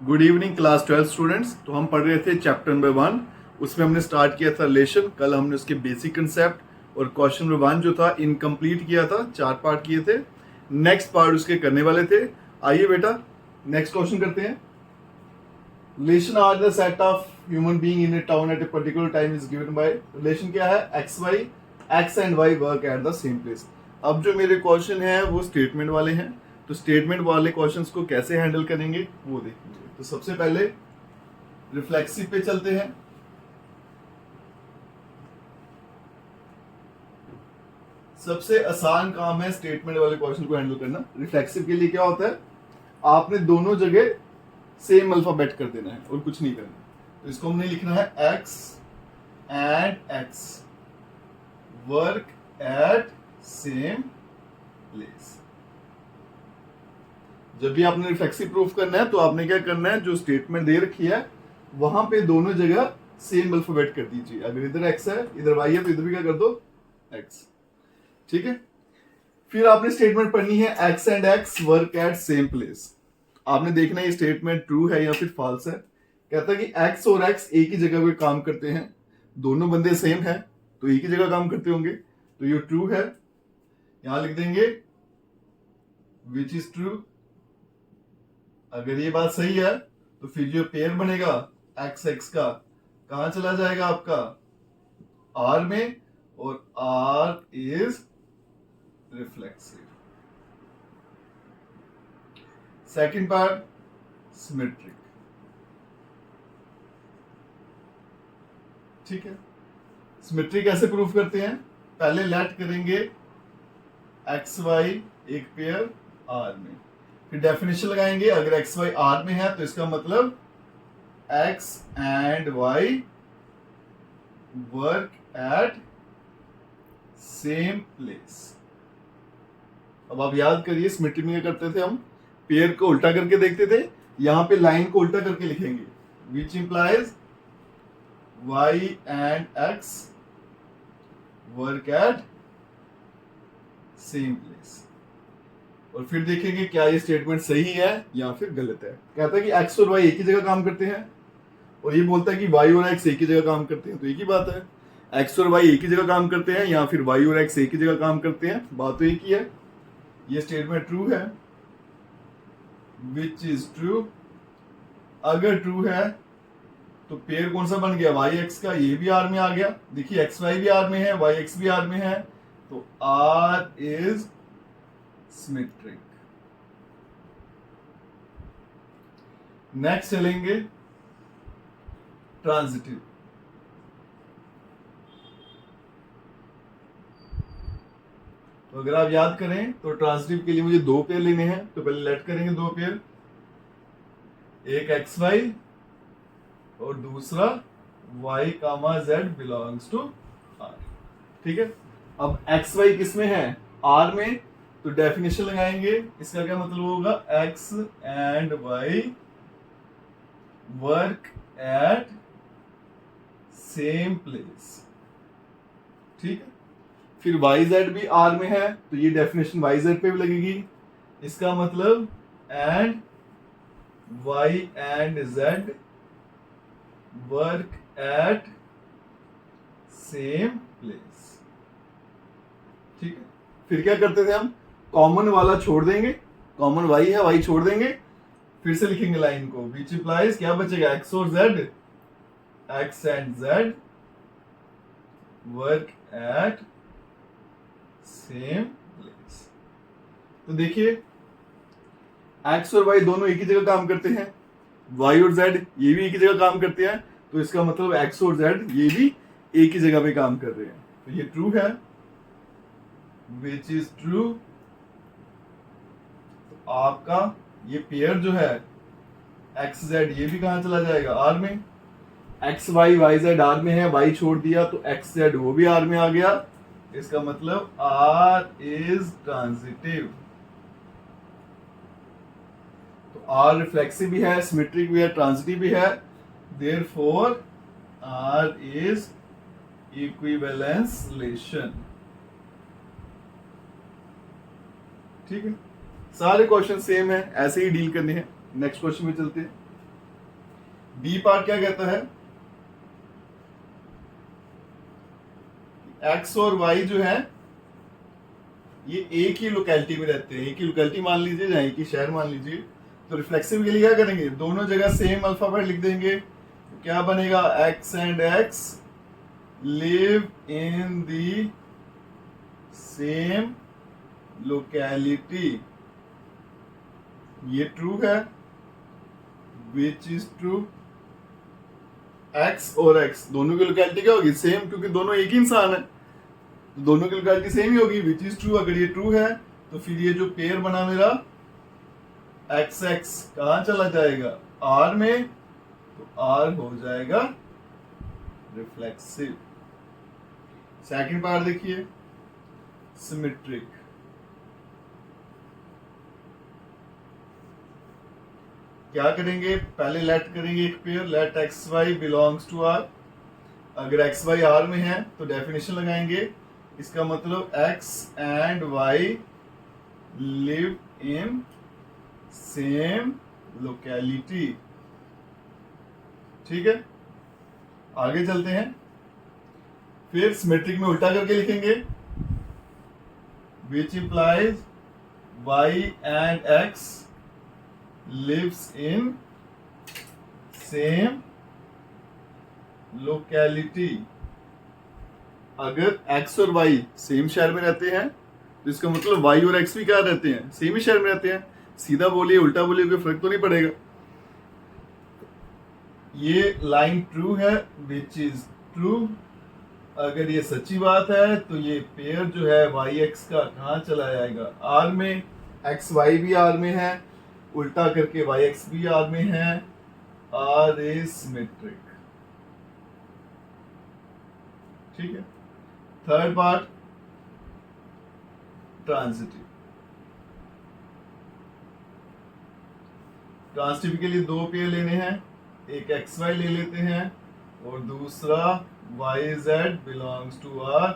Good evening class 12 students. तो हम पढ़ रहे थे चैप्टर नंबर 1। उसमें हमने स्टार्ट किया था रिलेशन। कल हमने उसके बेसिक कंसेप्ट और क्वेश्चन नंबर 1 जो था इनकम्प्लीट किया था, 4 पार्ट किए थे। नेक्स्ट पार्ट उसके करने वाले थे। आइए बेटा नेक्स्ट क्वेश्चन करते हैं। Relation R the set of human being in a town at a particular time is given by. Relation क्या है? X Y, X and Y work at the same place. अब जो मेरे क्वेश्चन है वो statement वाले हैं, तो स्टेटमेंट वाले क्वेश्चंस को कैसे हैंडल करेंगे वो देखेंगे। तो सबसे पहले रिफ्लेक्सिव पे चलते हैं। सबसे आसान काम है स्टेटमेंट वाले क्वेश्चन को हैंडल करना। रिफ्लेक्सिव के लिए क्या होता है, आपने दोनों जगह सेम अल्फाबेट कर देना है और कुछ नहीं करना। तो इसको हमने लिखना है x and X work at same place. जब भी आपने रिफ्लेक्सिव प्रूफ करना है तो आपने क्या करना है, जो स्टेटमेंट दे रखी है वहां पे दोनों जगह सेम अल्फाबेट कर दीजिए। अगर इधर एक्स है इधर वाई है तो इधर भी क्या कर दो, एक्स। ठीक है। फिर आपने स्टेटमेंट पढ़नी है x and X work at same place. आपने देखना है ये स्टेटमेंट ट्रू है या फिर फॉल्स है। कहता है कि एक्स और एक्स एक ही जगह पे काम करते हैं, दोनों बंदे सेम है तो एक ही जगह काम करते होंगे, तो ये ट्रू है। यहां लिख देंगे विच इज ट्रू। अगर ये बात सही है तो फिर जो पेयर बनेगा एक्स एक्स का कहां चला जाएगा आपका, आर में, और R is reflexive. Second part symmetric. ठीक है। सिमेट्री कैसे प्रूफ करते हैं? पहले लेट करेंगे एक्स वाई एक पेयर आर में, फिर डेफिनेशन लगाएंगे। अगर एक्स वाई आर में है तो इसका मतलब X and Y work at same place. अब आप याद करिए सिमेट्री में क्या करते थे हम, पेयर को उल्टा करके देखते थे, यहां पे लाइन को उल्टा करके लिखेंगे which implies Y and X work at same place. और फिर देखेंगे क्या ये स्टेटमेंट सही है या फिर गलत है। कहता है कि एक्स और वाई एक ही जगह काम करते हैं, और ये बोलता है कि वाई और एक्स एक ही जगह काम करते हैं, तो एक ही बात है। एक्स और वाई एक ही जगह काम करते हैं या फिर वाई और एक्स एक ही जगह काम करते हैं, बात तो एक ही है। ये स्टेटमेंट ट्रू है, विच इज ट्रू। अगर ट्रू है तो पेयर कौन सा बन गया, वाई एक्स का, ये भी आर में आ गया। देखिए एक्स वाई भी आर में है, वाई एक्स भी आर में है, तो आर इज सिमेट्रिक। नेक्स्ट चलेंगे ट्रांजिटिव। तो अगर आप याद करें तो ट्रांजिटिव के लिए मुझे दो पेयर लेने हैं, तो पहले लेट करेंगे दो पेयर, एक एक्स वाई और दूसरा y comma Z belongs to R. ठीक है। अब एक्स वाई किस में है, आर में, तो डेफिनेशन लगाएंगे। इसका क्या मतलब होगा, X and Y work at same place. ठीक है। फिर वाई जेड भी आर में है तो ये डेफिनेशन वाई जेड पे भी लगेगी। इसका मतलब and Y and Z work at same place. ठीक है। फिर क्या करते थे हम, कॉमन वाला छोड़ देंगे, कॉमन वाई है वाई छोड़ देंगे, फिर से लिखेंगे लाइन को विच इंप्लाइज क्या बचेगा, एक्स और Z, x and Z work at same place. तो देखिए एक्स और वाई दोनों एक ही जगह काम करते हैं, वाई और जेड ये भी एक ही जगह काम करते हैं, तो इसका मतलब एक्स और जेड ये भी एक ही जगह पे काम कर रहे हैं, तो ये ट्रू है, विच इज ट्रू। तो आपका ये पेयर जो है एक्स जेड ये भी कहां चला जाएगा, आर में। X Y Y Z R में है, वाई छोड़ दिया तो एक्स जेड वो भी आर में आ गया। इसका मतलब आर इज ट्रांजिटिव। तो आर रिफ्लेक्सिव भी है, सिमेट्रिक भी है, ट्रांजिटिव भी है, therefore R is equivalence relation. ठीक है। सारे क्वेश्चन सेम है, ऐसे ही डील करने हैं। नेक्स्ट क्वेश्चन में चलते हैं। बी पार्ट क्या कहता है, एक्स और वाई जो है ये एक ही लोकेलिटी में रहते हैं, एक ही लोकेलिटी मान लीजिए या एक ही शहर मान लीजिए। तो रिफ्लेक्सिव के लिए क्या करेंगे, दोनों जगह सेम अल्फाबेट लिख देंगे। तो क्या बनेगा, x and x live in the same locality, ये ट्रू है, विच इज ट्रू। एक्स और एक्स दोनों की लोकेलिटी क्या होगी, सेम, क्योंकि दोनों एक ही इंसान है, तो दोनों की लोकेलिटी सेम ही होगी, विच इज ट्रू। अगर ये ट्रू है तो फिर ये जो पेयर बना मेरा एक्स एक्स कहां चला जाएगा, आर में, तो आर हो जाएगा रिफ्लेक्सिव। सेकंड पार्ट देखिए, सिमेट्रिक। क्या करेंगे, पहले लेट करेंगे एक pair, let X Y belongs to R. अगर एक्स वाई आर में है तो डेफिनेशन लगाएंगे, इसका मतलब X and Y live in same locality. ठीक है, आगे चलते हैं। फिर सिमेट्रिक में उल्टा करके लिखेंगे, which implies Y and X lives in same locality। अगर x और y सेम शहर में रहते हैं तो इसका मतलब y और x भी क्या रहते हैं, सेम ही शहर में रहते हैं। सीधा बोलिए उल्टा बोलिए कोई फर्क तो नहीं पड़ेगा। ये लाइन ट्रू है, विच इज ट्रू। अगर ये सच्ची बात है तो ये पेयर जो है y x का कहाँ चला जाएगा, r में। x y भी r में है, उल्टा करके वाई एक्स भी आर में है, आर इज सिमेट्रिक। ठीक है, थर्ड पार्ट ट्रांजिटिव। ट्रांजिटिव के लिए दो पेयर लेने हैं, एक एक्स वाई ले लेते हैं और दूसरा Y Z belongs to R.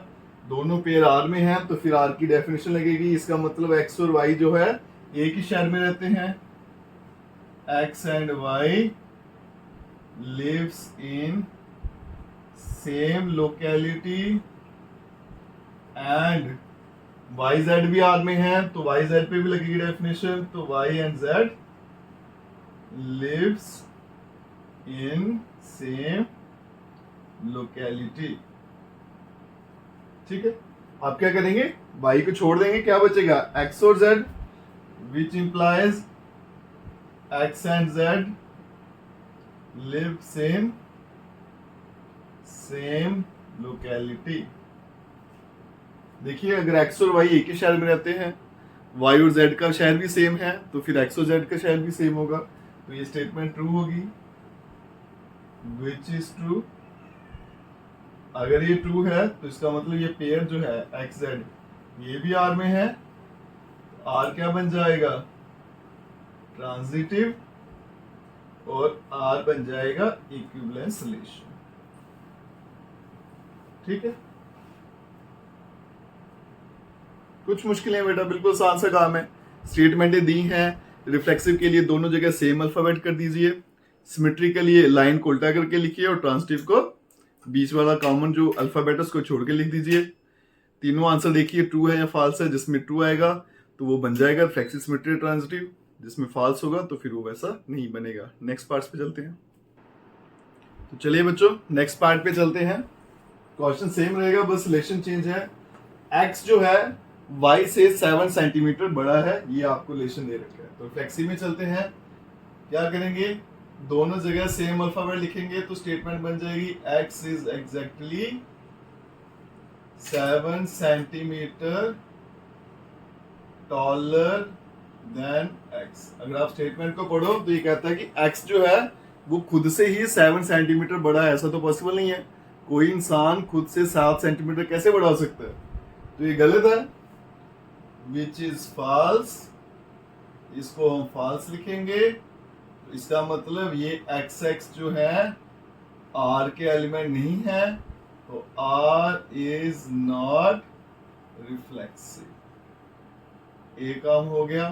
दोनों पेयर आर में हैं तो फिर आर की डेफिनेशन लगेगी, इसका मतलब एक्स और वाई जो है एक ही शहर में रहते हैं। X and Y lives in same locality and Y Z भी आर में है तो वाई जेड पे भी लगेगी डेफिनेशन, तो Y and Z lives in same locality. ठीक है, आप क्या करेंगे, वाई को छोड़ देंगे, क्या बचेगा, एक्स और Z, which implies x and z lives in same locality। देखिए अगर x और y एक ही शहर में रहते हैं, y और z का शहर भी सेम है, तो फिर x और z का शहर भी सेम होगा, तो ये स्टेटमेंट ट्रू होगी, which is true। अगर ये ट्रू है तो इसका मतलब ये पेयर जो है एक्स जेड ये भी आर में है, आर क्या बन जाएगा, ट्रांजिटिव, और आर बन जाएगा इक्विवेलेंस रिलेशन। ठीक है, कुछ मुश्किलें बेटा, बिल्कुल आसान सा काम है। स्टेटमेंटें दी हैं, रिफ्लेक्सिव के लिए दोनों जगह सेम अल्फाबेट कर दीजिए, सिमेट्री के लिए लाइन को उल्टा करके लिखिए और ट्रांजिटिव को बीच वाला कॉमन जो अल्फाबेट है उसको छोड़ के लिख दीजिए। तीनों आंसर देखिए ट्रू है या फॉल्स है, जिसमें ट्रू आएगा तो वो बन जाएगा रिफ्लेक्सिव सिमेट्री ट्रांजिटिव, जिसमें फॉल्स होगा तो फिर वो वैसा नहीं बनेगा। नेक्स्ट पार्ट पे चलते हैं। तो चलिए बच्चों नेक्स्ट पार्ट पे चलते हैं। क्वेश्चन सेम रहेगा, बस रिलेशन चेंज है। एक्स जो है वाई से 7 सेंटीमीटर बड़ा है, ये आपको रिलेशन दे रखा है। तो रिफ्लेक्सिव में चलते हैं, क्या करेंगे, दोनों जगह सेम अल्फाबेट लिखेंगे तो स्टेटमेंट बन जाएगी x is exactly 7 centimetre taller than x. अगर आप स्टेटमेंट को पढ़ो तो ये कहता है कि एक्स जो है वो खुद से ही 7 सेंटीमीटर बड़ा है, ऐसा तो पॉसिबल नहीं है। कोई इंसान खुद से 7 सेंटीमीटर कैसे बड़ा हो सकता है, तो ये गलत है, विच इज फॉल्स। इसको हम फॉल्स लिखेंगे, तो इसका मतलब ये एक्स एक्स जो है आर के एलिमेंट नहीं है, तो आर इज नॉट रिफ्लेक्सिव। ए काम हो गया।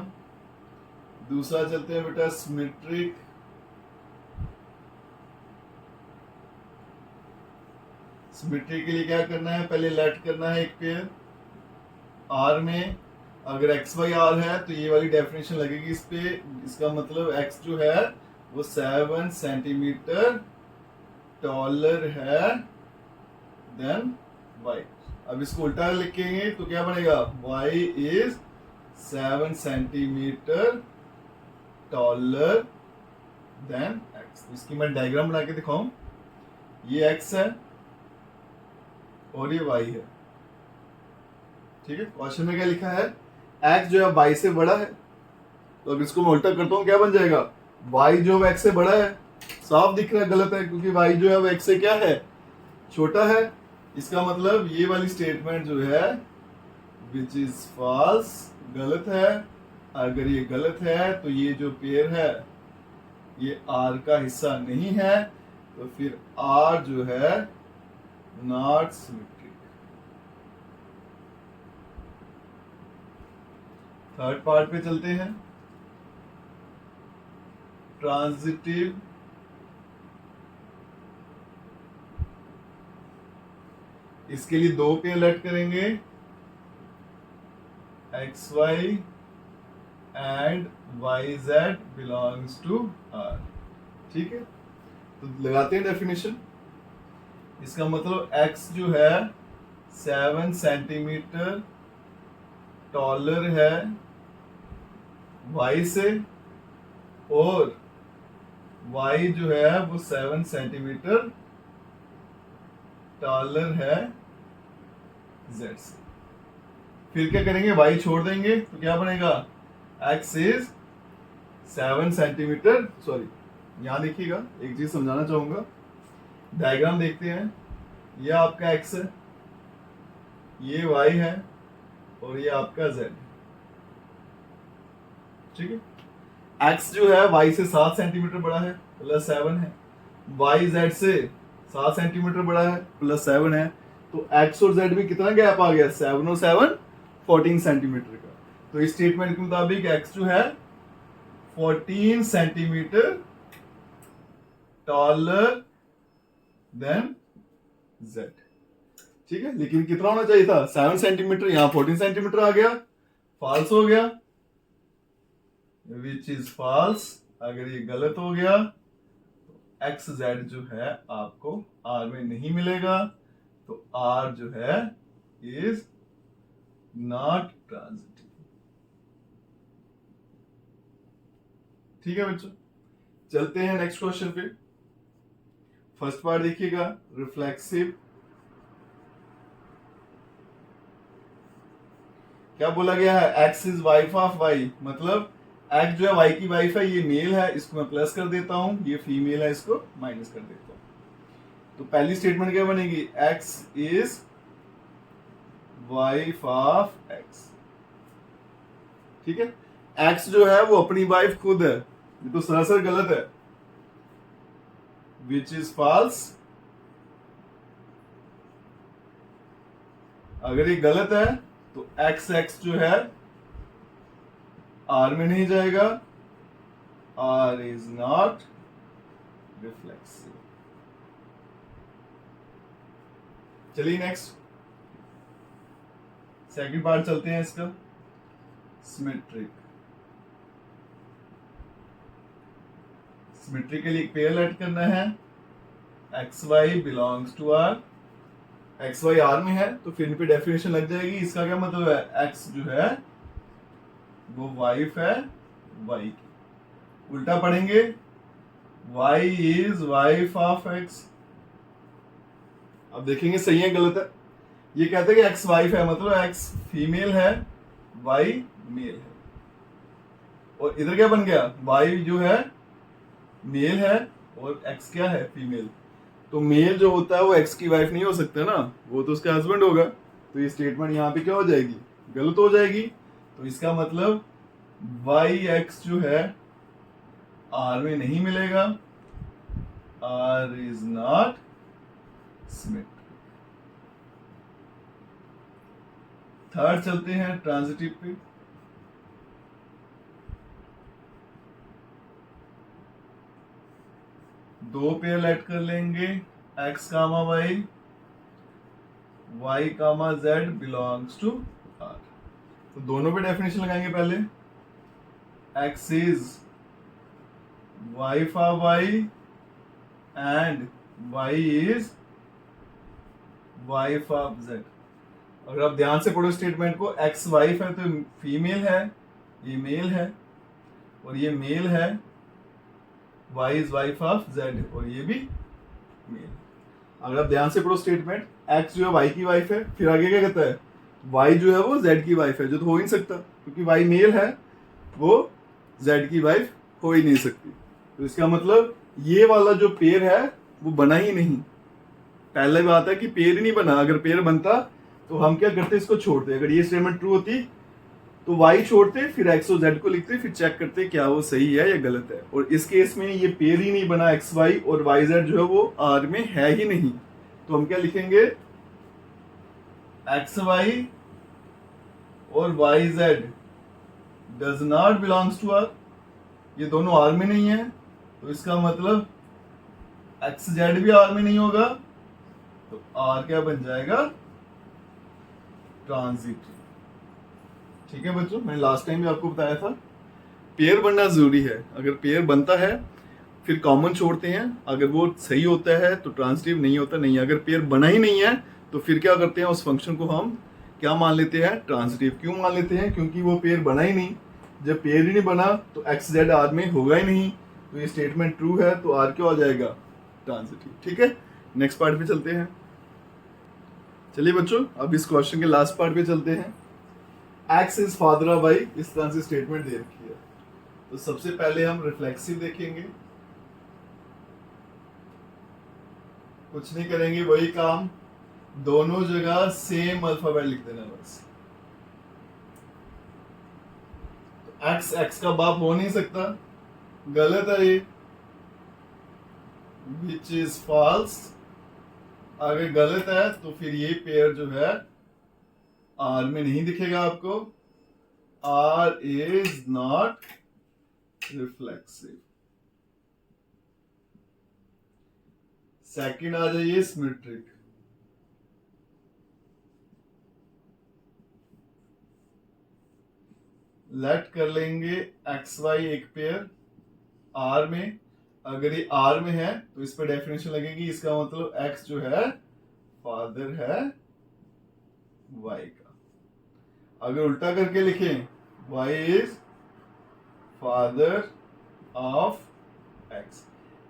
दूसरा चलते हैं बेटा सिमेट्रिक। सिमेट्री के लिए क्या करना है, पहले लेट करना है एक पेयर आर में। अगर एक्स वाई आर है तो ये वाली डेफिनेशन लगेगी इस पे, इसका मतलब एक्स जो है वो 7 सेंटीमीटर टॉलर है देन वाई। अब इसको उल्टा लिखेंगे तो क्या बनेगा, Y is 7 centimetre taller than X. इसकी मैं डायग्राम बना के दिखाऊं, ये एक्स है और ये वाई है, ठीक है। क्वेश्चन में क्या लिखा है, एक्स जो है वाई से बड़ा है, तो अगर इसको मैं उल्टा करता हूं क्या बन जाएगा, वाई जो है एक्स से बड़ा है। साफ दिख रहा है गलत है, क्योंकि वाई जो है वो एक्स से क्या है, छोटा है। इसका मतलब ये वाली स्टेटमेंट जो है विच इज फॉल्स, गलत है। अगर ये गलत है तो ये जो पेयर है ये आर का हिस्सा नहीं है, तो फिर आर जो है नॉट सिमेट्रिक। थर्ड पार्ट पे चलते हैं, ट्रांजिटिव। इसके लिए दो पेयर लेट करेंगे, X Y and Y Z belongs to R, ठीक है। तो लगाते हैं डेफिनेशन। इसका मतलब x जो है 7 सेंटीमीटर टॉलर है y से, और y जो है वो 7 सेंटीमीटर टॉलर है z से। फिर क्या करेंगे, y छोड़ देंगे तो क्या बनेगा, x इज 7 सेंटीमीटर, सॉरी यहां देखिएगा, एक चीज समझाना चाहूंगा। डायग्राम देखते हैं, ये आपका x है, ये y है और ये आपका z है, ठीक है। x जो है y से 7 सेंटीमीटर बड़ा है प्लस 7 है, y z से 7 सेंटीमीटर बड़ा है प्लस 7 है, तो x और z में कितना गैप आ गया, 7 और 7 14 सेंटीमीटर का। तो इस स्टेटमेंट के मुताबिक x जो है 14 सेंटीमीटर टॉलर देन z, ठीक है। लेकिन कितना होना चाहिए था, 7 सेंटीमीटर, यहां 14 सेंटीमीटर आ गया, फॉल्स हो गया, विच इज फॉल्स। अगर ये गलत हो गया तो एक्स जेड जो है आपको आर में नहीं मिलेगा, तो आर जो है इज नॉट ट्रांजिटिव, ठीक है बच्चों। चलते हैं नेक्स्ट क्वेश्चन पे। फर्स्ट पार्ट देखिएगा, रिफ्लेक्सिव। क्या बोला गया है, X is wife of Y, मतलब एक्स जो है वाई की वाइफ है, ये मेल है, इसको मैं प्लस कर देता हूं, ये फीमेल है, इसको माइनस कर देता हूं। तो पहली स्टेटमेंट क्या बनेगी, x is wife of x, ठीक है। एक्स जो है वो अपनी वाइफ खुद है, ये तो सरासर गलत है, विच इज फॉल्स। अगर ये गलत है तो एक्स एक्स जो है आर में नहीं जाएगा, आर इज नॉट रिफ्लेक्सिव। चलिए नेक्स्ट, सेकंड पार्ट चलते हैं इसका, सिमेट्रिक। सिमेट्री के लिए एक पेयर ऐड करना है, X Y belongs to R. X Y R में है तो फिर इन पे डेफिनेशन लग जाएगी। इसका क्या मतलब है, एक्स जो है वो वाइफ है वाई की, उल्टा पढ़ेंगे, Y is wife of X. अब देखेंगे सही है गलत है। ये कहते हैं कि एक्स वाइफ है, मतलब एक्स फीमेल है, वाई मेल है। और इधर क्या बन गया, वाई जो है मेल है और एक्स क्या है, फीमेल। तो मेल जो होता है वो एक्स की वाइफ नहीं हो सकता ना, वो तो उसका हस्बैंड होगा। तो ये स्टेटमेंट यहाँ पे क्या हो जाएगी, गलत हो जाएगी। तो इसका मतलब वाई एक्स जो है आर में नहीं मिलेगा, R is not symmetric. Third चलते हैं ट्रांजिटिव पे। दो पेयर ऐड कर लेंगे, एक्स कामा वाई, y कामा z बिलोंग्स टू R। तो दोनों पे डेफिनेशन लगाएंगे पहले। x is y for y and y is y for z। अगर आप ध्यान से पढ़ो स्टेटमेंट को, x वाइफ है तो फीमेल है, ये मेल है, और ये मेल है, y is wife of z, और ये भी मेल। अगर आप ध्यान से पढ़ो स्टेटमेंट, x जो है y की वाइफ है, फिर आगे क्या कहता है, y जो है वो z की वाइफ है, जो तो हो ही नहीं सकता क्योंकि y मेल है, वो z की वाइफ हो ही नहीं सकती। तो इसका मतलब ये वाला जो पेयर है वो बना ही नहीं। पहले बात है कि पेयर ही नहीं बना। अगर पेयर बनता तो हम क्या करते, इसको छोड़ते। अगर ये स्टेटमेंट ट्रू होती तो y छोड़ते, फिर x और z को लिखते, फिर चेक करते क्या वो सही है या गलत है। और इस केस में ये पेयर ही नहीं बना, x y और y z जो है वो R में है ही नहीं। तो हम क्या लिखेंगे, x y और y z does not belongs to R। ये दोनों R में नहीं है, तो इसका मतलब x z भी R में नहीं होगा, तो R क्या बन जाएगा, ट्रांजिटिव। ठीक है बच्चों, मैंने लास्ट टाइम भी आपको बताया था पेयर बनना जरूरी है। अगर पेयर बनता है फिर कॉमन छोड़ते हैं, अगर वो सही होता है तो ट्रांजिटिव, नहीं होता नहीं। अगर पेयर बना ही नहीं है तो फिर क्या करते हैं, उस फंक्शन को हम क्या मान लेते हैं, ट्रांजिटिव। क्यों मान लेते हैं, क्योंकि वो पेयर बना ही नहीं। जब पेयर ही नहीं बना तो एक्स जेड आर में होगा ही नहीं, तो ये स्टेटमेंट ट्रू है, तो आर क्या हो जाएगा, ट्रांजिटिव। ठीक है, नेक्स्ट पार्ट पे चलते हैं। चलिए बच्चों, अब इस क्वेश्चन के लास्ट पार्ट पे चलते हैं। X is father of Y, इस तरह से स्टेटमेंट दे रखी है। तो सबसे पहले हम रिफ्लेक्सिव देखेंगे, कुछ नहीं करेंगे, वही काम, दोनों जगह सेम अल्फाबेट लिख देना बस। तो एक्स एक्स का बाप हो नहीं सकता, गलत है ये, विच इज फॉल्स। अगर गलत है तो फिर ये पेयर जो है आर में नहीं दिखेगा आपको, R is not reflexive. Second आ जाइए सिमेट्रिक। लेट कर लेंगे एक्स वाई एक पेयर आर में। अगर ये आर में है तो इस पर डेफिनेशन लगेगी, इसका मतलब एक्स जो है फादर है वाई का। अगर उल्टा करके लिखें, Y is father of X,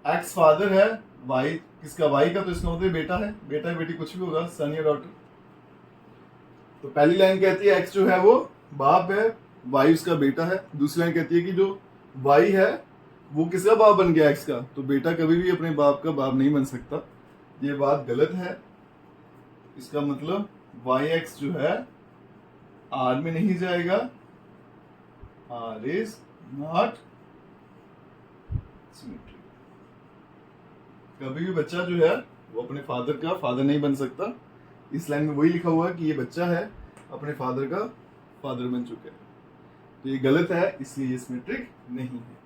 X father है, वाई किसका, वाई का, तो इसका मतलब बेटा है, बेटा बेटी कुछ भी होगा, सन या डॉटर। तो पहली लाइन कहती है एक्स जो है वो बाप है, वाई उसका बेटा है। दूसरी लाइन कहती है कि जो वाई है वो किसका बाप बन गया, एक्स का, तो बेटा कभी भी अपने बाप का बाप नहीं बन सकता। ये बात गलत है। इसका मतलब वाई एक्स जो है आर में नहीं जाएगा, आर इज नॉट सिमेट्रिक। कभी भी बच्चा जो है वो अपने फादर का फादर नहीं बन सकता। इस लाइन में वही लिखा हुआ है कि ये बच्चा है, अपने फादर का फादर बन चुका है, तो ये गलत है, इसलिए ये सिमेट्रिक नहीं है।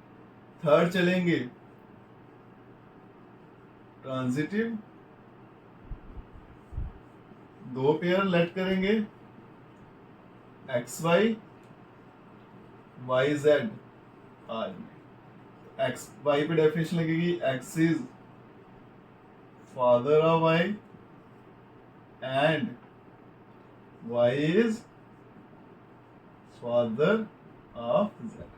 थर्ड चलेंगे, ट्रांजिटिव। दो पेयर लेट करेंगे, X Y, Y Z R में। एक्स वाई पे डेफिनेशन लगेगी, X is father of Y and Y is father of Z.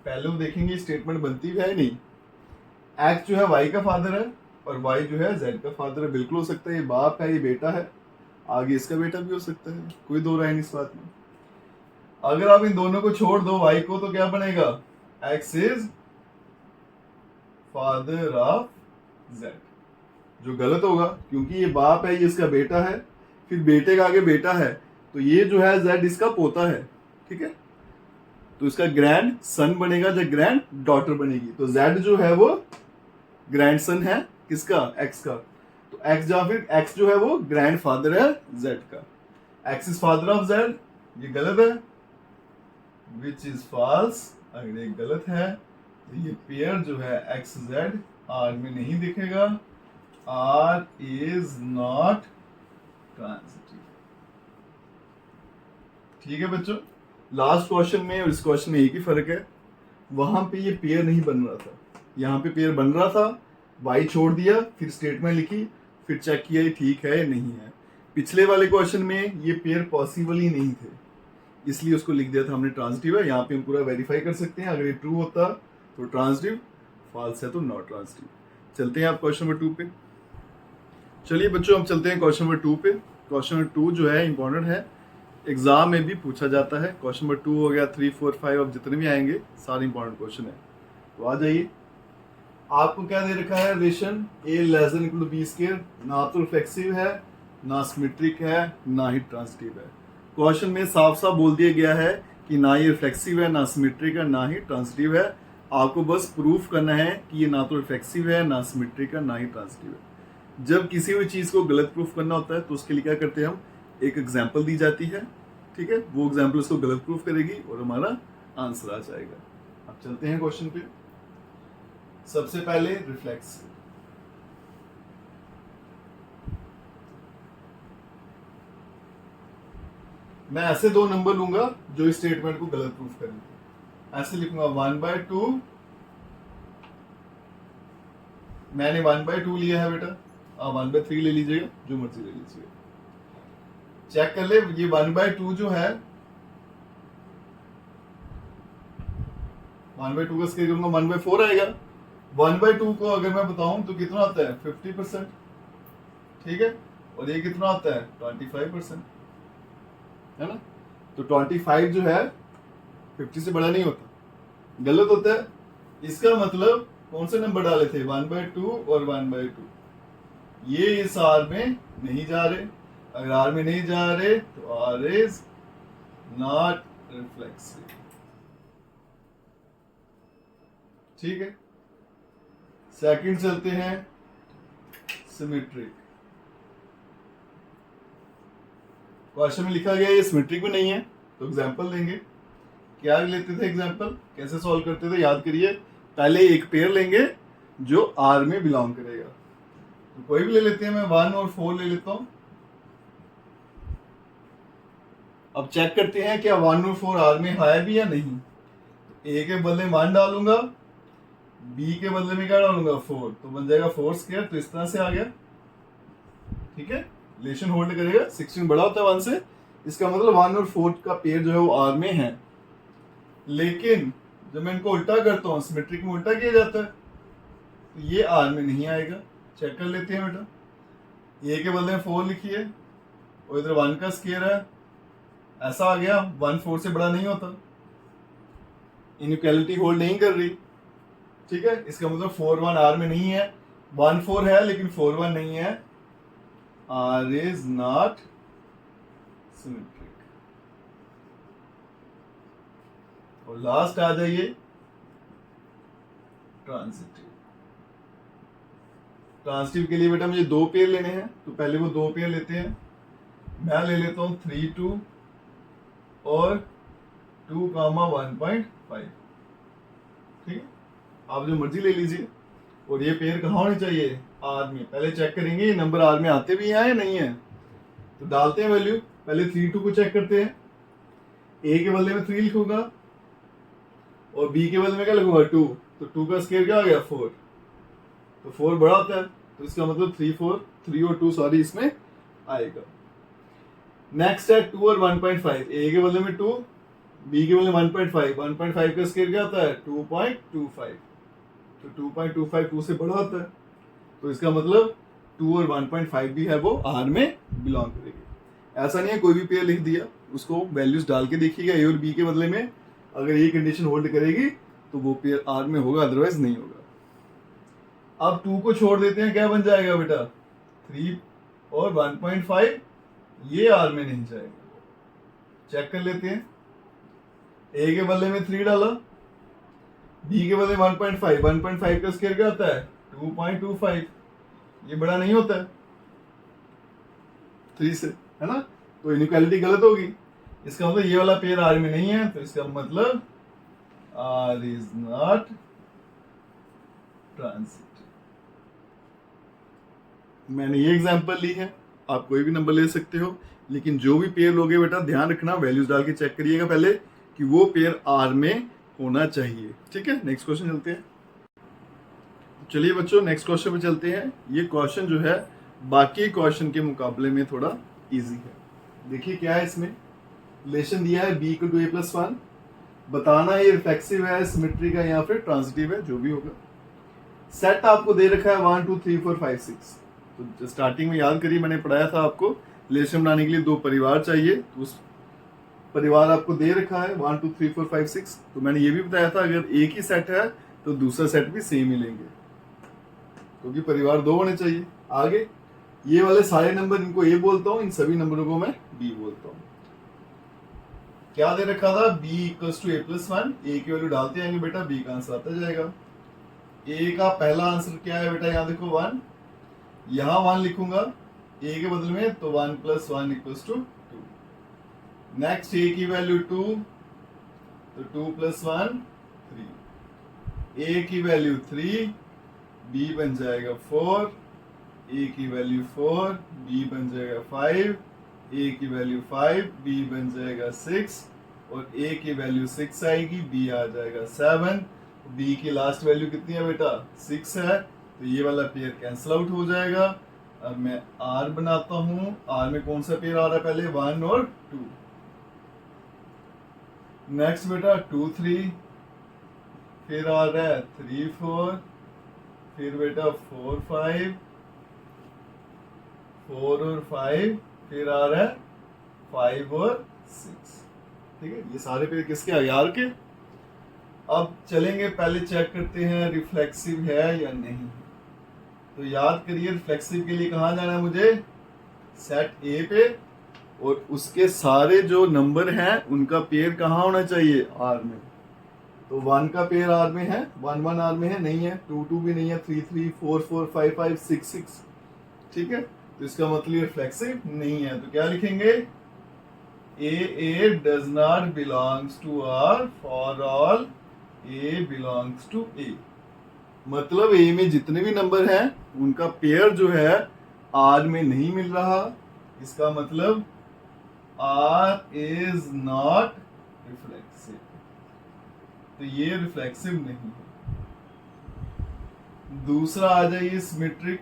पहले हम देखेंगे स्टेटमेंट बनती है नहीं। एक्स जो है वाई का फादर है और वाई जो है जेड का फादर है, बिल्कुल हो सकता है, ये बाप है, ये बेटा है, आगे इसका बेटा भी हो सकता है, कोई दो राय नहीं इस बात में। अगर आप इन दोनों को छोड़ दो वाई को, तो क्या बनेगा, x is father of Z, जो गलत होगा क्योंकि ये बाप है, ये इसका बेटा है, फिर बेटे का आगे बेटा है, तो ये जो है जेड इसका पोता है। ठीक है, तो इसका ग्रैंड सन बनेगा, जब ग्रैंड डॉटर बनेगी, तो जेड जो है वो ग्रैंड सन है किसका, एक्स का। तो एक्स या फिर एक्स जो है वो ग्रैंड फादर है जेड का। X is father of Z, ये गलत है, विच इज फॉल्स। अगर ये गलत है तो ये पेयर जो है एक्स जेड आर में नहीं दिखेगा, आर इज नॉट ट्रांजिटिव। ठीक है बच्चों, लास्ट क्वेश्चन में और इस क्वेश्चन में एक ही फर्क है, वहां पे ये पेयर नहीं बन रहा था, यहाँ पे पेयर बन रहा था, वाई छोड़ दिया, फिर स्टेटमेंट लिखी, फिर चेक किया ये ठीक है या नहीं है। पिछले वाले क्वेश्चन में ये पेयर पॉसिबल ही नहीं थे, इसलिए उसको लिख दिया था हमने ट्रांजिटिव है। यहाँ पे हम पूरा वेरीफाई कर सकते हैं, अगर ये ट्रू होता तो ट्रांजिटिव, फॉल्स है तो नॉट ट्रांजिटिव। चलते हैं आप क्वेश्चन नंबर 2 पे। चलिए बच्चों, हम चलते हैं क्वेश्चन नंबर 2 पे। क्वेश्चन नंबर 2 जो है इंपॉर्टेंट है, एग्जाम में भी पूछा जाता है। क्वेश्चन नंबर 2 हो गया, 3, 4, 5, अब जितने भी आएंगे सारे इंपॉर्टेंट क्वेश्चन है। तो आ जाइए, आपको क्या दे रखा है, relation A less than equal to B square, ना तो रिफ्लेक्सिव है, ना सिमेट्रिक है, ना ही ट्रांजिटिव है। क्वेश्चन में साफ साफ बोल दिया गया है कि ना ये रिफ्लेक्सिव है, ना सिमेट्रिक है, ना ही ट्रांजिटिव है। आपको बस प्रूफ करना है कि ये ना तो रिफ्लेक्सिव है, ना सिमेट्रिक है, ना ही ट्रांजिटिव है। जब किसी भी चीज़ को गलत प्रूफ करना होता है तो उसके लिए क्या करते हैं हम, एक एग्जाम्पल दी जाती है, ठीक है, वो एग्जाम्पल उसको गलत प्रूफ करेगी और हमारा आंसर आ जाएगा। अब चलते हैं क्वेश्चन पे। सबसे पहले रिफ्लेक्सिव, मैं ऐसे दो नंबर लूंगा जो इस स्टेटमेंट को गलत प्रूफ करेंगे। ऐसे लिखूंगा 1/2, मैंने 1/2 लिया है बेटा, आप 1/3 ले लीजिएगा, जो मर्जी ले लीजिएगा। चेक कर ले, ये 1/2 जो है, 1/2 का स्क्वायर करूंगा 1/4 आएगा। 1/2 को अगर मैं बताऊं तो कितना आता है, 50%, ठीक है, और ये कितना आता है, 25%, है ना। तो 25 जो है 50 से बड़ा नहीं होता, गलत होता है। इसका मतलब कौन से नंबर डाले थे, 1/2 और 1/2, ये इस आर में नहीं जा रहे। अगर आर में नहीं जा रहे तो आर इज नॉट रिफ्लेक्सिव, ठीक है। सेकंड चलते हैं, सिमेट्रिक। क्वेश्चन में लिखा गया ये सिमेट्रिक भी नहीं है, तो एग्जांपल देंगे। क्या लेते थे एग्जांपल, कैसे सॉल्व करते थे, याद करिए। पहले एक पेयर लेंगे जो आर में बिलोंग करेगा, तो कोई भी ले लेते हैं, मैं 1 और 4 ले लेता हूं। अब चेक करते हैं क्या 1 और 4 आर में है भी या नहीं। तो ए के बदले 1 डालूंगा, बी के बदले में क्या डालूंगा, 4, तो बन जाएगा 4 स्क्वायर। तो इस तरह से आ गया, ठीक है, रिलेशन होल्ड करेगा। 16 बड़ा होता है 1 से, इसका मतलब 1 और 4 का पेयर जो है वो आर में है। लेकिन जब मैं इनको उल्टा करता हूँ, सिमेट्रिक में उल्टा किया जाता है, तो ये आर में नहीं आएगा। चेक कर लेते हैं बेटा, ए के बदले में 4 लिखिए और इधर 1 का स्क्वायर है, ऐसा आ गया। 1 4 से बड़ा नहीं होता, इनइक्वालिटी होल्ड नहीं कर रही, ठीक है। इसका मतलब 4 1 आर में नहीं है, 1 4 है लेकिन 4 1 नहीं है। R is not symmetric. और लास्ट आ जाइए, ट्रांजिटिव। ट्रांजिटिव के लिए बेटा मुझे 2 पेयर लेने हैं, तो पहले वो 2 पेयर लेते हैं। मैं ले लेता हूं 3 2 और 2 1.5, ठीक है, आप जो मर्जी ले लीजिए। और ये पेयर कहाँ होने चाहिए, आर में। पहले चेक करेंगे ये नंबर आर में आते भी हैं या नहीं है, तो डालते हैं वैल्यू। पहले 3 2 को चेक करते हैं, ए के बदले में 3 लिखूंगा और बी के बदले में क्या लिखूंगा, 2, तो 2 का स्क्वायर क्या आ गया, 4, तो 4 बड़ा होता है, तो इसका मतलब 3 और 2 सॉरी इसमें आएगा। नेक्स्ट है 2 और 1.5, ए के बदले में 2, बी के बदले 1.5, 1.5 का स्क्वायर क्या होता है, 2.25, तो 2.25 2 से बड़ा होता है, तो इसका मतलब 2 और 1.5 भी है वो आर में बिलोंग करेगी। ऐसा नहीं है कोई भी पेयर लिख दिया, उसको वैल्यूज डाल के देखिएगा ए और बी के बदले में, अगर ये कंडीशन होल्ड करेगी तो वो पेयर आर में होगा, अदरवाइज नहीं होगा। अब 2 को छोड़ देते हैं, क्या बन जाएगा बेटा, 3 और 1.5, ये आर में नहीं जाएगा। चेक कर लेते हैं, ए के बदले में 3 डाला, बी के बदले 1.5, 1.5 का स्क्वायर क्या होता है, 2.25, ये बड़ा नहीं होता है 3 से, है ना, तो इनइक्वालिटी गलत होगी। इसका मतलब ये वाला पेयर आर में नहीं है, तो इसका मतलब आर इज नॉट ट्रांजिटिव। मैंने ये एग्जांपल ली है, आप कोई भी नंबर ले सकते हो, लेकिन जो भी पेयर लोगे बेटा ध्यान रखना, वैल्यूज डाल के चेक करिएगा पहले कि वो पेयर आर में होना चाहिए। ठीक है, नेक्स्ट क्वेश्चन चलते हैं। चलिए बच्चों नेक्स्ट क्वेश्चन पे चलते हैं। ये क्वेश्चन जो है बाकी क्वेश्चन के मुकाबले में थोड़ा इजी है। देखिए क्या है इसमें, रिलेशन दिया है b इक्वल टू a+1, बताना ये रिफ्लेक्सिव है, सिमेट्रिक है या फिर ट्रांजिटिव है, जो भी होगा। सेट आपको दे रखा है 1 2 3 4 5 6। तो स्टार्टिंग में याद करिए मैंने पढ़ाया था आपको रिलेशन बनाने के लिए दो परिवार चाहिए, तो उस परिवार आपको दे रखा है 1 2 3 4 5 6। तो मैंने ये भी बताया था अगर एक ही सेट है तो दूसरा सेट भी सेम ही लेंगे, क्योंकि परिवार दो होने चाहिए। आगे ये वाले सारे नंबर इनको ए बोलता हूँ, इन सभी नंबरों को मैं बी बोलता हूँ। क्या दे रखा था, b इक्वल्स टू a+1, ए की वैल्यू डालते जाएंगे बेटा, b का आंसर आता जाएगा। ए का पहला आंसर क्या है बेटा, यहाँ देखो 1, यहाँ 1 लिखूंगा a के बदले में, तो 1 + 1 इक्वल्स टू 2। नेक्स्ट a की वैल्यू 2, तो 2 + 1 3। a की वैल्यू 3, b बन जाएगा 4, a की वैल्यू 4, b बन जाएगा 5, a की वैल्यू 5, b बन जाएगा 6, और a की वैल्यू 6 आएगी, b आ जाएगा 7। b की लास्ट वैल्यू कितनी है बेटा, 6 है, तो ये वाला पेयर कैंसिल आउट हो जाएगा। अब मैं r बनाता हूँ, r में कौन सा पेयर आ रहा है पहले, 1 और 2। नेक्स्ट बेटा 2 3, फिर आ रहा है 3 4, फिर बेटा 4 5, 4 और 5, फिर आ रहा है 5 और 6। ठीक है, ये सारे पेयर किसके आ, यार के। अब चलेंगे पहले चेक करते हैं रिफ्लेक्सिव है या नहीं। तो याद करिए रिफ्लेक्सिव के लिए कहाँ जाना है मुझे, सेट ए पे, और उसके सारे जो नंबर हैं उनका पेयर कहाँ होना चाहिए, आर में। तो 1 का पेयर आर में है, 1 1 आर में है, नहीं है, 2 2 भी नहीं है, 3 3 4 4 5 5 6 6। ठीक है, तो इसका मतलब रिफ्लेक्सिव नहीं है। तो क्या लिखेंगे, a does not belongs to R for all a belongs to a। मतलब a में जितने भी नंबर हैं उनका पेयर जो है R में नहीं मिल रहा, इसका मतलब R is not रिफ्लेक्सिव। तो ये रिफ्लेक्सिव नहीं है। दूसरा आ जाइए सिमेट्रिक।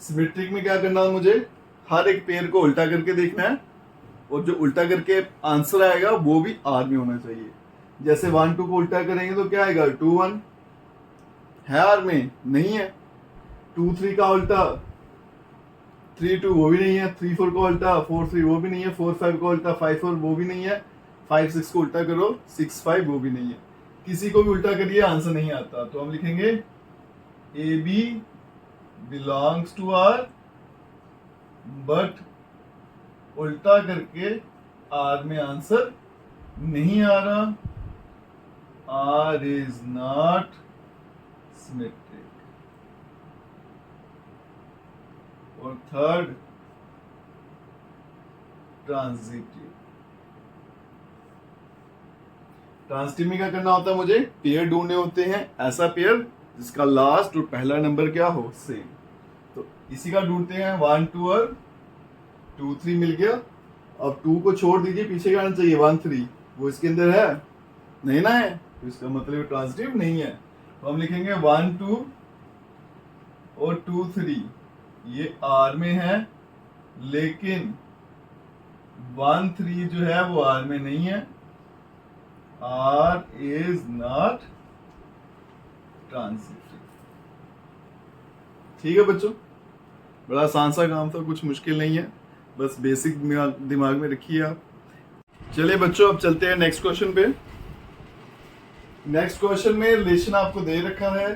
सिमेट्रिक में क्या करना है मुझे, हर एक पेयर को उल्टा करके देखना है, और जो उल्टा करके आंसर आएगा वो भी आर में होना चाहिए। जैसे 1 2 को उल्टा करेंगे तो क्या आएगा, 2 1 है आर में, नहीं है। 2 3 का उल्टा 3 2 वो भी नहीं है, 3 4 का उल्टा 4 3 वो भी नहीं है, 4 5 का उल्टा 5 4 वो भी नहीं है, 5 6 को उल्टा करो 6 5 वो भी नहीं है। किसी को भी उल्टा करिए आंसर नहीं आता, तो हम लिखेंगे A B belongs to R, but उल्टा करके R में आंसर नहीं आ रहा, R is not symmetric। और थर्ड ट्रांजिटिव। ट्रांजिटिव में क्या करना होता है मुझे, पेयर ढूंढने होते हैं, ऐसा पेयर जिसका लास्ट और पहला नंबर क्या हो, सेम। तो इसी का ढूंढते हैं, 1 2 और 2 3 मिल गया। अब 2 को छोड़ दीजिए, पीछे का आना चाहिए 1 3, वो इसके अंदर है नहीं ना है, तो इसका मतलब ट्रांजिटिव नहीं है। तो हम लिखेंगे 1 2 और 2 3 ये आर में है, लेकिन 1 3 जो है वो आर में नहीं है, आर इज नॉट ट्रांजिटिव। ठीक है बच्चों, बड़ा आसान सा काम था, कुछ मुश्किल नहीं है, बस बेसिक दिमाग में रखिए आप। चलिए बच्चों अब चलते हैं नेक्स्ट क्वेश्चन पे। नेक्स्ट क्वेश्चन में रिलेशन आपको दे रखा है,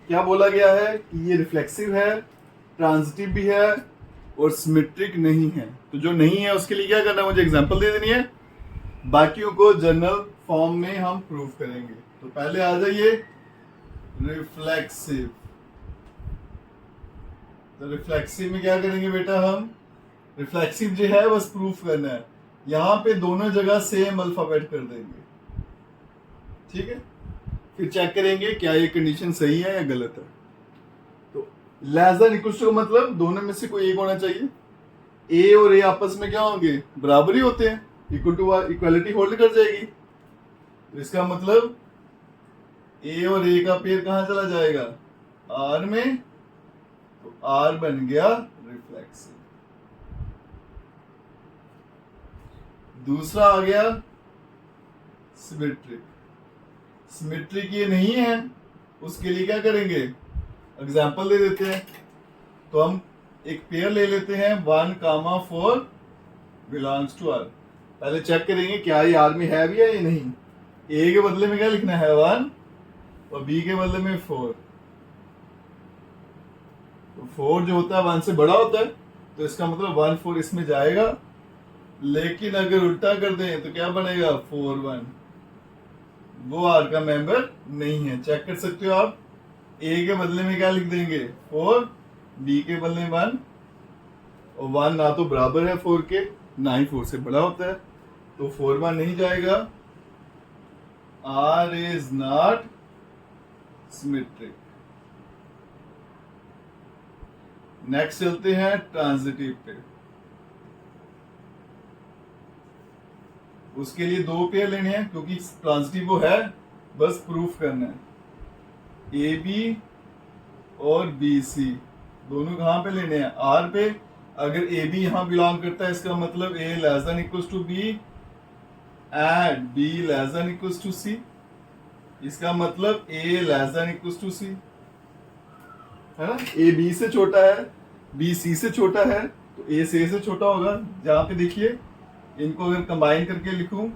क्या बोला गया है कि ये रिफ्लेक्सिव है, ट्रांजिटिव भी है और सिमेट्रिक नहीं है। तो जो नहीं है उसके लिए क्या करना है, मुझे एग्जांपल दे देनी है, बाकियों को जनरल फॉर्म में हम प्रूव करेंगे। तो पहले आ जाइए रिफ्लेक्सिव। तो रिफ्लेक्सिव में क्या करेंगे बेटा, हम रिफ्लेक्सिव जो है बस प्रूफ करना है, यहाँ पे दोनों जगह सेम अल्फाबेट कर देंगे। ठीक है, फिर चेक करेंगे क्या ये कंडीशन सही है या गलत है। तो लेस देन इक्वल टू मतलब दोनों में से कोई एक होना चाहिए। ए और ए आपस में क्या होंगे, बराबर ही होते हैं, इक्वल टू इक्वालिटी होल्ड कर जाएगी। तो इसका मतलब ए और ए का पेयर कहां चला जाएगा, आर में। तो आर बन गया रिफ्लेक्सिव। दूसरा आ गया सिमेट्रिक। सिमेट्रिक ये नहीं है, उसके लिए क्या करेंगे, एग्जाम्पल दे देते हैं। तो हम एक पेयर ले लेते हैं 1,4 बिलोंग्स टू आर। पहले चेक करेंगे क्या ये आर में है भी है या नहीं। ए के बदले में क्या लिखना है 1 और बी के बदले में 4। तो 4 जो होता है 1 से बड़ा होता है, तो इसका मतलब 1 4 इसमें जाएगा। लेकिन अगर उल्टा कर दें तो क्या बनेगा 4 1, वो आर का मेंबर नहीं है। चेक कर सकते हो आप, ए के बदले में क्या लिख देंगे 4, बी के बदले 1, और 1 ना तो बराबर है 4 के, ना ही 4 से बड़ा होता है, तो 4 1 नहीं जाएगा। R is not symmetric. Next चलते हैं ट्रांजिटिव पे। उसके लिए 2 पेयर लेने हैं, क्योंकि ट्रांजिटिव वो है, बस प्रूफ करना है। ए बी और बी सी दोनों कहां पे लेने हैं, आर पे। अगर ए बी यहां बिलोंग करता है, इसका मतलब A less than equals to B and B less than equals to C. इसका मतलब A less than equals to C, है ना। ए बी से छोटा है, बी सी से छोटा है, तो ए से छोटा होगा। जहां पे देखिए, इनको अगर कंबाइन करके लिखूं,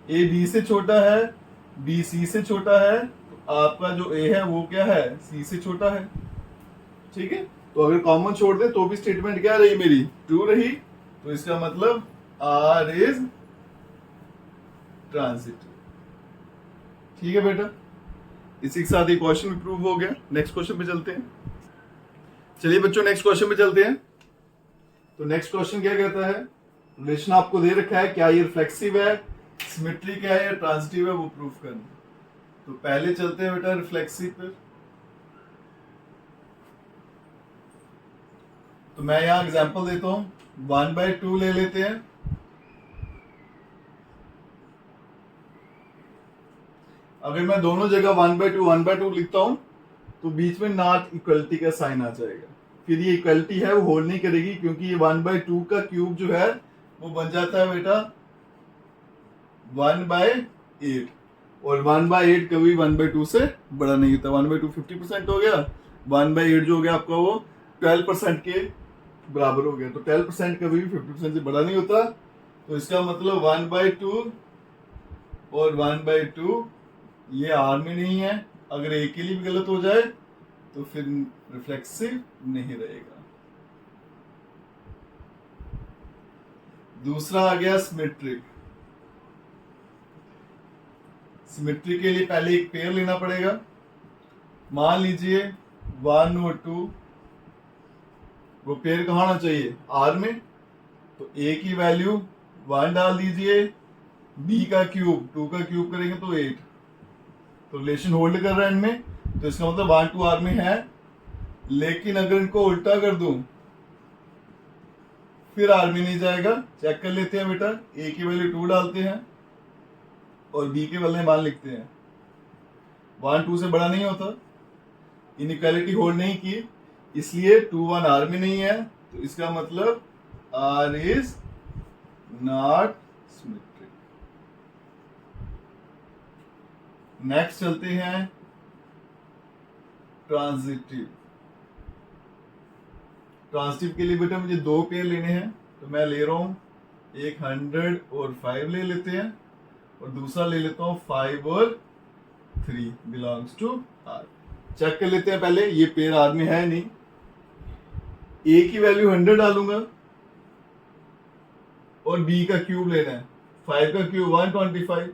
ए बी से छोटा है, बी सी से छोटा है, तो आपका जो ए है वो क्या है, सी से छोटा है। ठीक है, तो अगर कॉमन छोड़ दे तो भी स्टेटमेंट क्या रही मेरी, ट्रू रही। तो इसका मतलब आर इज ट्रांजिटिव। ठीक है बेटा, इसी के साथ एक क्वेश्चन भी प्रूव हो गया। नेक्स्ट क्वेश्चन पे चलते हैं। चलिए बच्चों, नेक्स्ट क्वेश्चन पे चलते हैं। तो नेक्स्ट क्वेश्चन क्या कहता है, रिलेशन आपको दे रखा है, क्या ये रिफ्लेक्सिव है, सिमेट्रिक है या ट्रांजिटिव है, वो प्रूफ करना। तो पहले चलते हैं बेटा रिफ्लेक्सिव पे। तो मैं यहां एग्जांपल देता हूं, 1/2 ले लेते हैं। अगर मैं दोनों जगह 1/2 लिखता हूं, तो बीच में नॉट इक्वलिटी का साइन आ जाएगा। फिर ये इक्वलिटी है वो होल्ड नहीं करेगी, क्योंकि ये 1/2 का क्यूब जो है वो बन जाता है बेटा 1/8, और 1/8 कभी 1/2 से बड़ा नहीं होता। 1/2 50% हो गया, 1/8 जो हो गया आपका वो 12% के बराबर हो गया। तो 12% कभी भी 50% से बड़ा नहीं होता। तो इसका मतलब 1/2 और 1/2 ये आर में नहीं है। अगर एक के लिए भी गलत हो जाए तो फिर रिफ्लेक्सिव नहीं रहेगा। दूसरा आ गया सिमेट्रिक। सिमेट्रिक के लिए पहले एक पेयर लेना पड़ेगा। मान लीजिए 1 और 2, वो पेयर कहाँ होना चाहिए, आर में। तो ए की वैल्यू 1 डाल दीजिए, बी का क्यूब 2 का क्यूब करेंगे तो 8। तो रिलेशन होल्ड कर रहा है इनमें, तो इसका मतलब 1 2 आर में है। लेकिन अगर इनको उल्टा कर दूं फिर आर में नहीं जाएगा। चेक कर लेते हैं बेटा, ए की वैल्यू 2 डालते हैं और बी के बदले मान लिखते हैं। 1 2 से बड़ा नहीं होता, इनइक्वालिटी होल्ड नहीं की, इसलिए 2 1 आर में नहीं है। तो इसका मतलब R is not symmetric. Next चलते हैं ट्रांजिटिव। ट्रांजिटिव के लिए बेटा मुझे 2 पेयर लेने हैं। तो मैं ले रहा हूं एक 100 और 5 ले लेते हैं, और दूसरा ले लेता हूं 5 और 3 बिलोंग्स टू आर। चेक कर लेते हैं पहले, ये पेयर आर में है नहीं। ए की वैल्यू 100 डालूंगा और बी का क्यूब लेना है, 5 का क्यूब 125।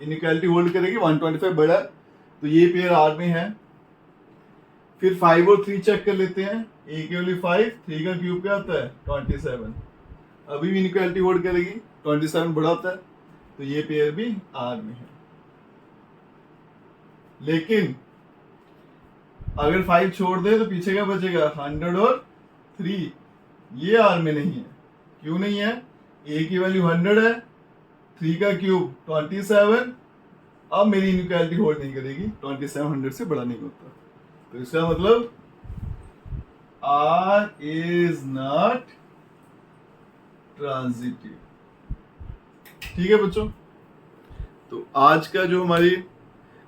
इनइक्वालिटी होल्ड करेगी, 125 बड़ा, तो ये पेयर आर में है। फिर 5 और 3 चेक कर लेते हैं। ए की वैल्यू 5, 3 का क्यूब क्या होता है 27। अभी भी इनइक्वालिटी होल्ड करेगी, 27 बड़ा होता है, तो ये पेयर भी आर में है। लेकिन अगर 5 छोड़ दे तो पीछे क्या बचेगा, 100 और 3, ये आर में नहीं है। क्यों नहीं है? ए की वैल्यू 100 है, 3 का क्यूब 27। अब मेरी इनइक्वालिटी होल्ड नहीं करेगी, 27 100 से बड़ा नहीं होता, तो इसका मतलब R is not ट्रांजिटिव। ठीक है बच्चों, तो आज का जो हमारी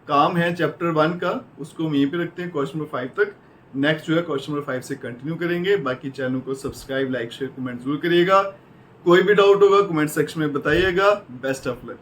काम है चैप्टर 1 का, उसको हम यहीं पे रखते हैं क्वेश्चन नंबर 5 तक। नेक्स्ट जो है क्वेश्चन नंबर 5 से कंटिन्यू करेंगे। बाकी चैनल को सब्सक्राइब, लाइक, शेयर, कमेंट जरूर करिएगा। कोई भी डाउट होगा कमेंट सेक्शन में बताइएगा। Best of luck.